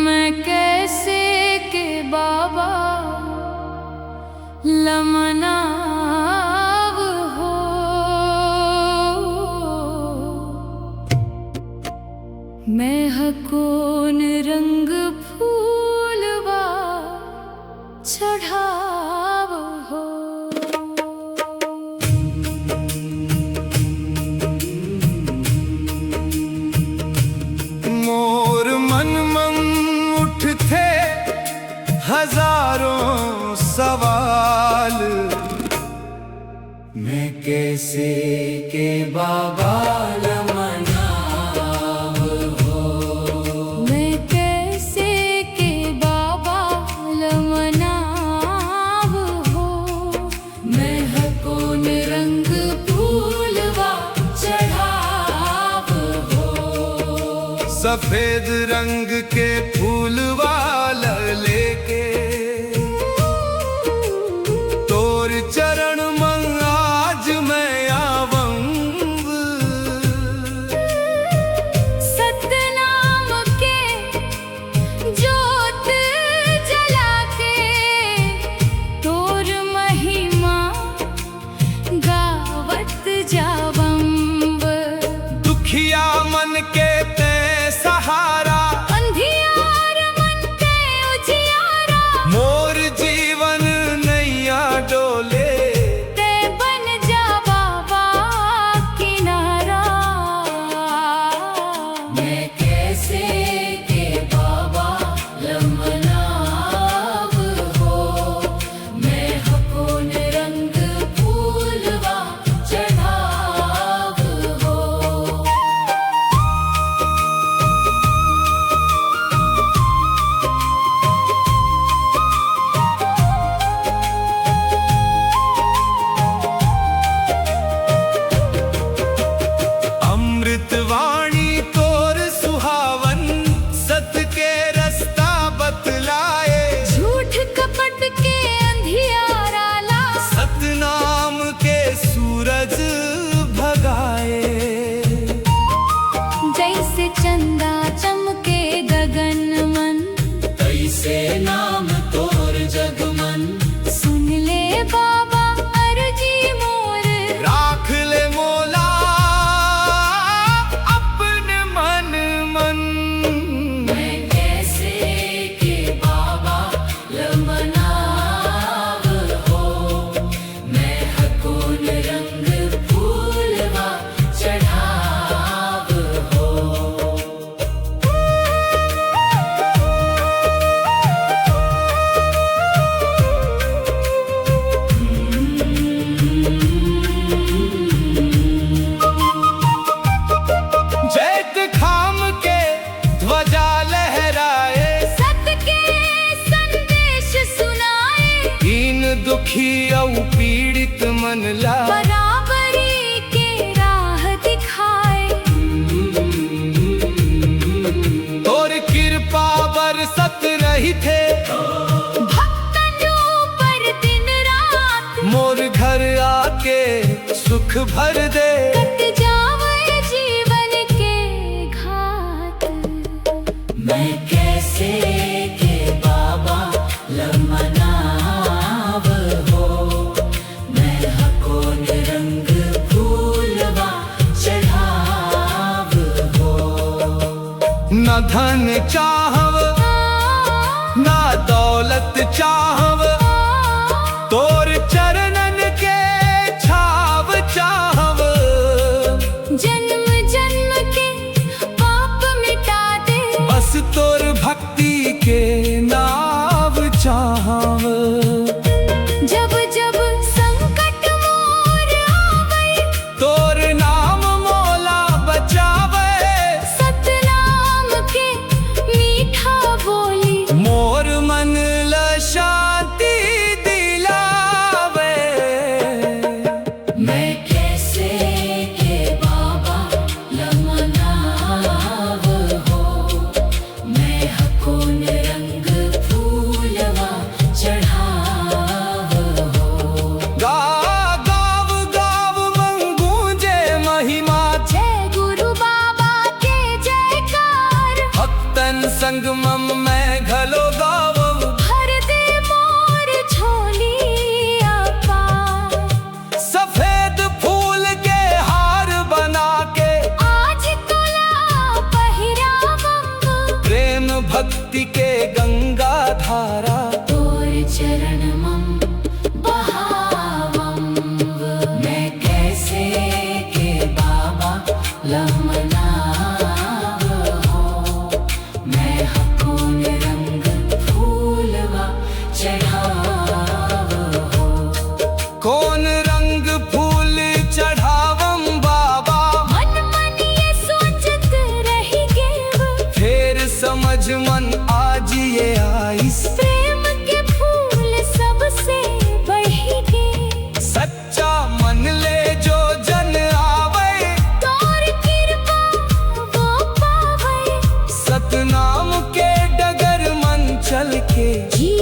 मैं कैसे के बाबा लमनाव हो, मैं हकोन रंग फूलवा चढ़ाव हो। मोर मन उठते हजारों सवाल, मैं कैसे के बाबा लमनाव हो, मैं कैसे के बाबा लमनाव हो, मैं हकोन रंग फूलवा चढ़ाव हो। सफेद रंग के फूलवा लेके तोर चरण में आज मैं आवंग। सतनाम के जोत जला के तोर महिमा गावत जावंब। दुखिया मन के ते सहारा, अंधियार मन के उजियारा, मोर जीवन नैया डोले। ते बन जा बाबा किनारा। मैं कैसे के बाबा लमनाव हो, मैं हकोन रंग फूलवा चढ़ाव हो। अमृतवाणी तोर सुहावन, सत के रास्ता बतलाए। झूठ कपट के अंधियारा ला, सतनाम के सूरज भगाए। जैसे चंदा चमके गगन मन, तैसे नाम तोर जगमन। सुन ले बाबा अर्जी मोर, राख ले मोला अपने मन मन। मैं कैसे के बाबा लमनाव हो, मैं हकोन रंग फूलवा चढ़ाव हो। जैत खाम के ध्वजा लहराए, सत के संदेश सुनाए, दीन दुखी औ पीड़ित मन ला। बराबरी के राह दिखाए। तोर कृपा बरसत रही थे भक्तनों पर दिन रात, मोर घर आके सुख भर दे। कट जावे जीवन के घाट। मैं कैसे के बाबा लमनाव हो, मैं हकोन रंग फूलवा चढ़ाव हो। न धन चाहव न दौलत चाहव, तोर चरणन के छाव चाहव। जन्म जन्म के पाप मिटा दे, बस तोर भक्ति के नाव चाहव। जब जब संकट मोर आवे, तोर नाम मोला बचावे। सतनाम के मीठ के।